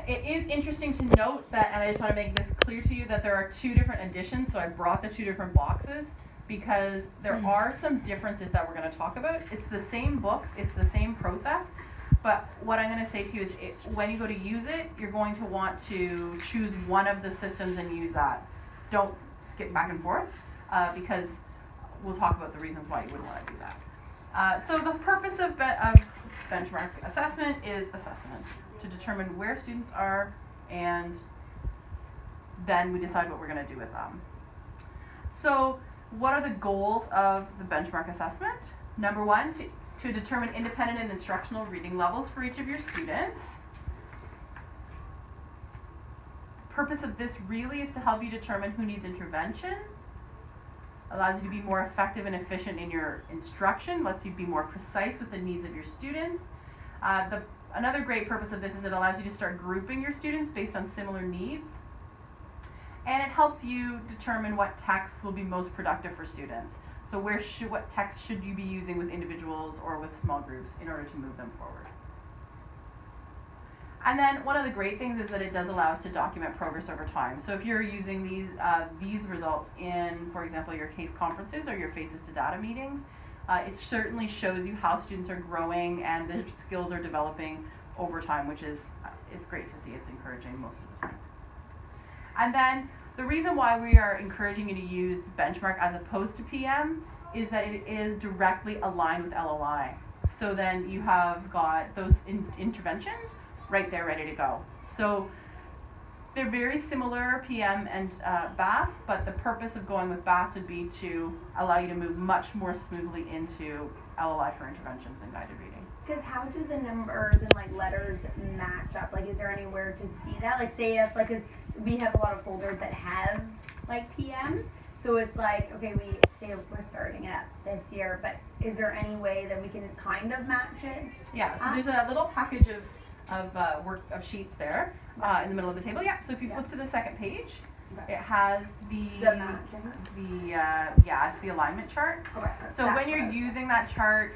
it is interesting to note that, and I just want to make this clear to you, that there are two different editions, so I brought the two different boxes because there are some differences that we're going to talk about. It's the same books, it's the same process, but what I'm going to say to you is when you go to use it, you're going to want to choose one of the systems and use that. Don't skip back and forth because we'll talk about the reasons why you wouldn't want to do that. So the purpose of benchmark assessment is assessment, to determine where students are, and then we decide what we're going to do with them. So what are the goals of the benchmark assessment? Number one, to determine independent and instructional reading levels for each of your students. Purpose of this really is to help you determine who needs intervention, allows you to be more effective and efficient in your instruction, lets you be more precise with the needs of your students. Another great purpose of this is it allows you to start grouping your students based on similar needs. And it helps you determine what texts will be most productive for students. So what text should you be using with individuals or with small groups in order to move them forward. And then one of the great things is that it does allow us to document progress over time. So if you're using these results in, for example, your case conferences or your faces to data meetings, it certainly shows you how students are growing and their skills are developing over time, which is it's great to see. It's encouraging most of the time. And then the reason why we are encouraging you to use benchmark as opposed to PM is that it is directly aligned with LOI. So then you have got those interventions right there ready to go. So they're very similar, PM and BAS, but the purpose of going with BAS would be to allow you to move much more smoothly into LOI for interventions and guided reading. Because how do the numbers and like letters match up? Like, is there anywhere to see that? Like, say if like, 'cause we have a lot of folders that have like PM, so it's like, okay, we say we're starting it this year, but is there any way that we can kind of match it? Yeah. So there's a little package of sheets there in the middle of the table. Yeah. So if you flip to the second page, it has the matching. It's the alignment chart. Okay. So when you're using that chart,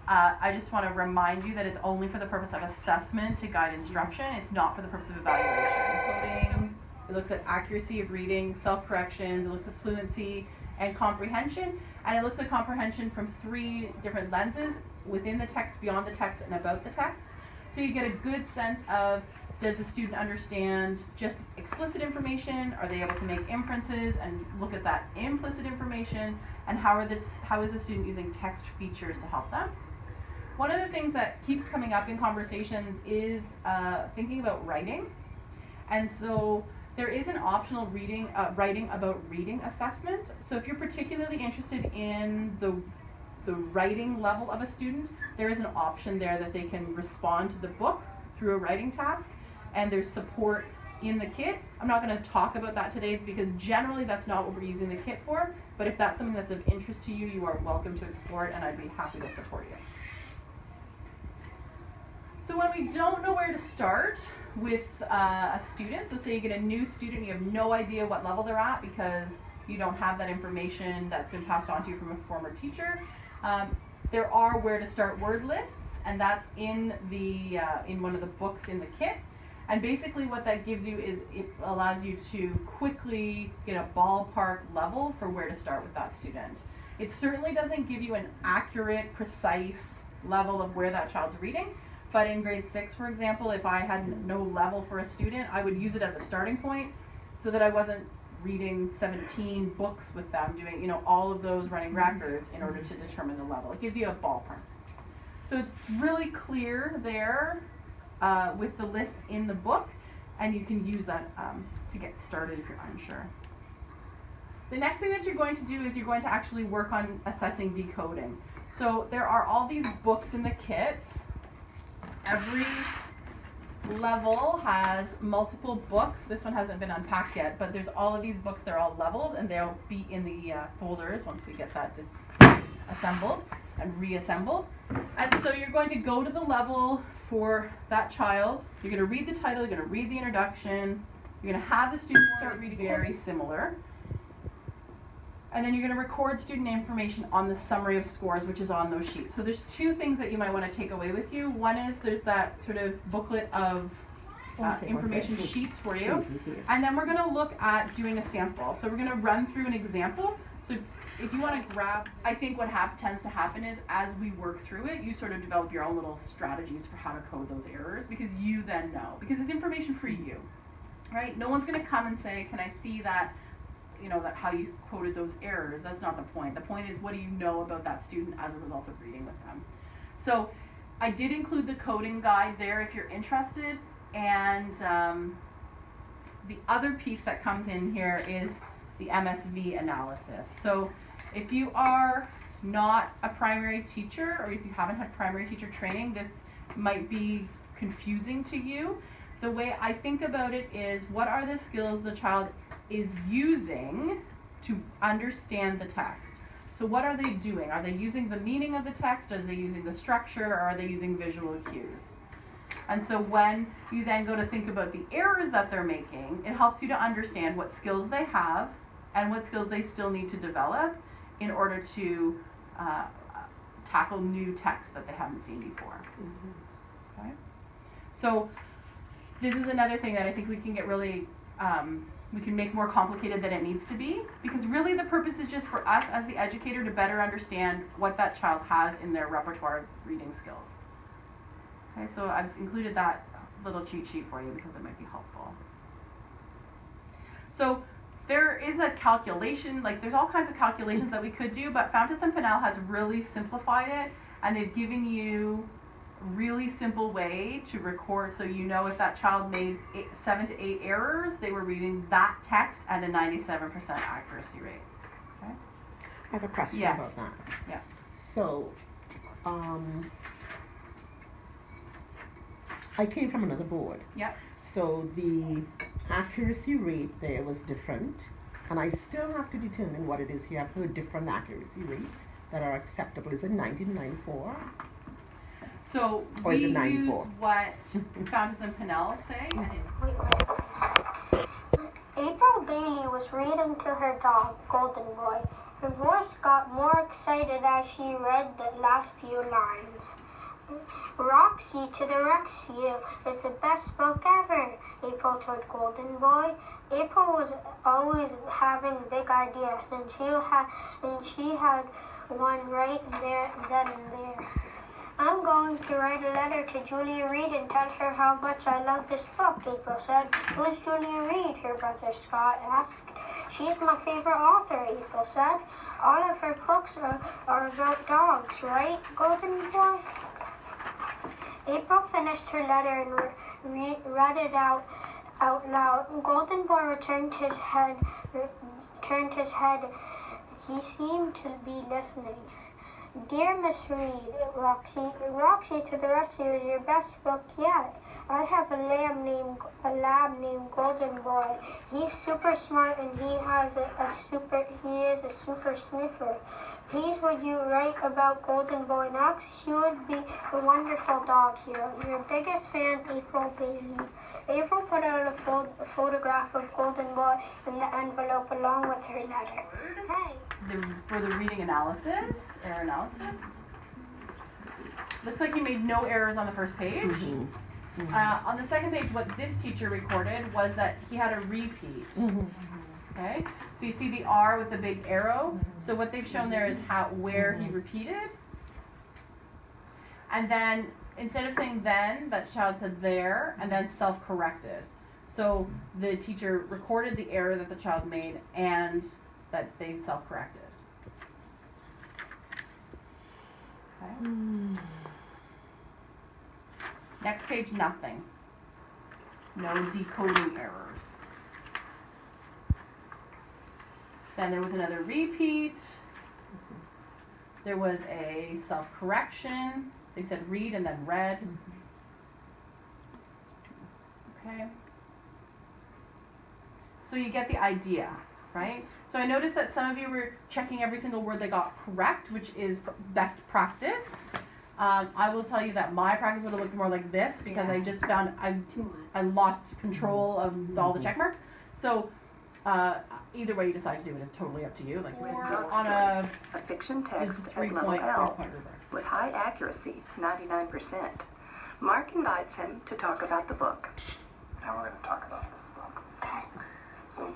I just want to remind you that it's only for the purpose of assessment to guide instruction. It's not for the purpose of evaluation. Coding, it looks at accuracy of reading, self-corrections, it looks at fluency and comprehension, and it looks at comprehension from 3 different lenses: within the text, beyond the text, and about the text. So you get a good sense of, does the student understand just explicit information? Are they able to make inferences and look at that implicit information? And how is the student using text features to help them? One of the things that keeps coming up in conversations is thinking about writing. And so there is an optional writing about reading assessment. So if you're particularly interested in the writing level of a student, there is an option there that they can respond to the book through a writing task, and there's support in the kit. I'm not going to talk about that today because generally that's not what we're using the kit for, but if that's something that's of interest to you, you are welcome to explore it, and I'd be happy to support you. So when we don't know where to start with a student, so say you get a new student, you have no idea what level they're at because you don't have that information that's been passed on to you from a former teacher, there are where to start word lists, and that's in one of the books in the kit. And basically what that gives you is it allows you to quickly get a ballpark level for where to start with that student. It certainly doesn't give you an accurate, precise level of where that child's reading, but in grade 6, for example, if I had no level for a student, I would use it as a starting point so that I wasn't reading 17 books with them, doing all of those running records in order to determine the level. It gives you a ballpark. So it's really clear there with the lists in the book, and you can use that to get started if you're unsure. The next thing that you're going to do is you're going to actually work on assessing decoding. So there are all these books in the kits. Every level has multiple books. This one hasn't been unpacked yet, but there's all of these books. They're all leveled, and they'll be in the folders once we get that assembled and reassembled. And so you're going to go to the level for that child. You're going to read the title, you're going to read the introduction, you're going to have the students start reading very similar. And then you're going to record student information on the summary of scores, which is on those sheets. So there's 2 things that you might want to take away with you. One is there's that sort of booklet of information sheets for you. Cheesy here. And then we're going to look at doing a sample. So we're going to run through an example. So if you want to grab, I think what tends to happen is as we work through it, you sort of develop your own little strategies for how to code those errors because you then know. Because it's information for you, right? No one's going to come and say, can I see that, you know, that how you coded those errors. That's not the point. The point is, what do you know about that student as a result of reading with them? So I did include the coding guide there if you're interested. And the other piece that comes in here is the MSV analysis. So if you are not a primary teacher or if you haven't had primary teacher training, this might be confusing to you. The way I think about it is, what are the skills the child is using to understand the text? So what are they doing? Are they using the meaning of the text? Are they using the structure? Or are they using visual cues? And so when you then go to think about the errors that they're making, it helps you to understand what skills they have and what skills they still need to develop in order to tackle new text that they haven't seen before. Okay? So this is another thing that I think we can get really, we can make more complicated than it needs to be, because really the purpose is just for us as the educator to better understand what that child has in their repertoire of reading skills. Okay, so I've included that little cheat sheet for you because it might be helpful. So there is a calculation, like there's all kinds of calculations that we could do, but Fountas and Pinnell has really simplified it, and they've given you a really simple way to record, so you know if that child made 7 to 8 errors, they were reading that text at a 97% accuracy rate. Okay? I have a question Yes. about that. Yeah. So, I came from another board. Yep. So the accuracy rate there was different, and I still have to determine what it is here. I've heard different accuracy rates that are acceptable. Is it 90 to 94? So Or we is it use 94? what Fountas and Pinnell say. April Bailey was reading to her dog, Golden Boy. Her voice got more excited as she read the last few lines. Roxy to the rescue is the best book ever, April told Golden Boy. April was always having big ideas, and she had one right there, then and there. I'm going to write a letter to Julia Reed and tell her how much I love this book, April said. Who's Julia Reed? Her brother Scott asked. She's my favorite author, April said. All of her books are about dogs, right, Golden Boy? April finished her letter and read it out loud. Golden Boy turned his head. He seemed to be listening. Dear Miss Reed, Roxy to the Rescue is your best book yet. I have a lab named Golden Boy. He's super smart and he is a super sniffer. Please would you write about Golden Boy next? She would be a wonderful dog hero. Your biggest fan, April Bailey. April put out a photograph of Golden Boy in the envelope along with her letter. Hey. For the reading analysis, error analysis. Looks like you made no errors on the first page. On the second page, what this teacher recorded was that he had a repeat. Okay, so you see the R with the big arrow. So what they've shown there is where he repeated. And then instead of saying then, that child said there, and then self-corrected. So the teacher recorded the error that the child made and that they self-corrected. Okay. Next page, nothing. No decoding errors. Then there was another repeat. There was a self-correction. They said read and then read. Okay. So you get the idea, right? So I noticed that some of you were checking every single word they got correct, which is best practice. I will tell you that my practice would have looked more like this because I just found I lost control of all the check marks. So either way you decide to do it is totally up to you. Like on a fiction text at 3 level point L rubric. with high accuracy, 99%. Mark invites him to talk about the book. Now we're going to talk about this book. So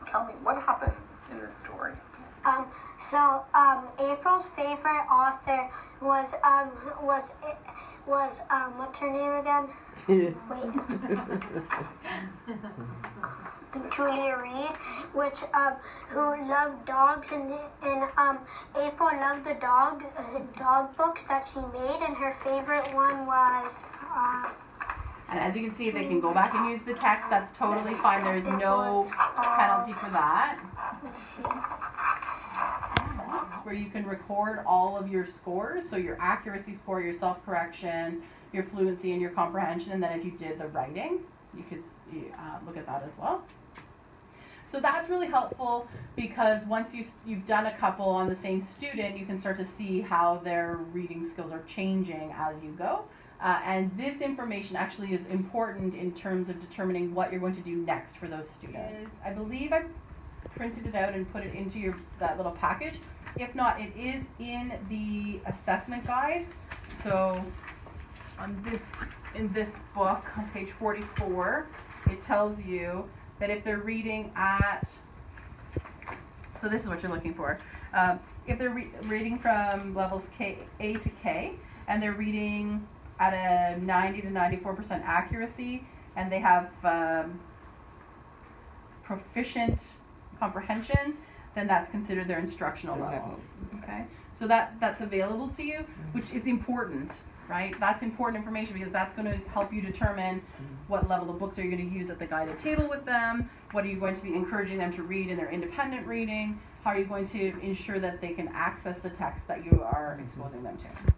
tell me, what happened in this story? April's favorite author was what's her name again? Wait. Julia Reed, which who loved dogs, and April loved the dog books that she made, and her favorite one was. And as you can see, they can go back and use the text. That's totally fine. There's no penalty for that. Where you can record all of your scores, so your accuracy score, your self-correction, your fluency, and your comprehension. And then if you did the writing, you could look at that as well. So that's really helpful because once you've done a couple on the same student, you can start to see how their reading skills are changing as you go. And this information actually is important in terms of determining what you're going to do next for those students. I believe I printed it out and put it into that little package. If not, it is in the assessment guide. So in this book, on page 44, it tells you that if they're reading at, so this is what you're looking for. If they're reading from levels A to K, and they're reading at a 90 to 94% accuracy, and they have proficient comprehension, then that's considered their instructional level. Okay, so that's available to you, which is important, right? That's important information because that's going to help you determine what level of books are you going to use at the guided table with them. What are you going to be encouraging them to read in their independent reading? How are you going to ensure that they can access the text that you are exposing them to?